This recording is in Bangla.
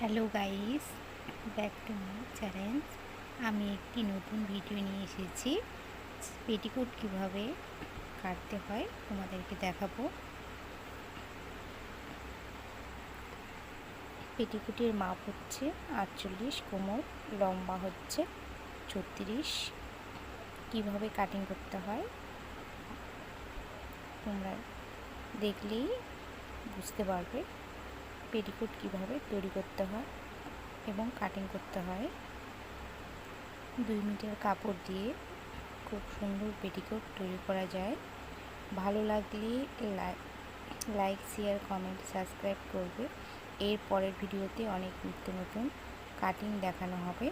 Hello guys, back to my channel. আমি একটি নতুন ভিডিও নিয়ে এসেছি। পেটিকোট কিভাবে কাটতে হয় তোমাদেরকে দেখাবো। পেটিকোটের মাপ হচ্ছে 48, কোমর লম্বা হচ্ছে 36। কিভাবে কাটিং করতে হয় তোমরা দেখলেই বুঝতে পারবে পেটিকোট কিভাবে তৈরি করতে হয় এবং কাটিং করতে হয়। 2 মিটার কাপড় দিয়ে খুব সুন্দর পেটিকোট তৈরি করা যায়। ভালো লাগলে লাইক, শেয়ার, কমেন্ট, সাবস্ক্রাইব করবে। এর পরের ভিডিওতে অনেক নিত্য নতুন কাটিং দেখানো হবে।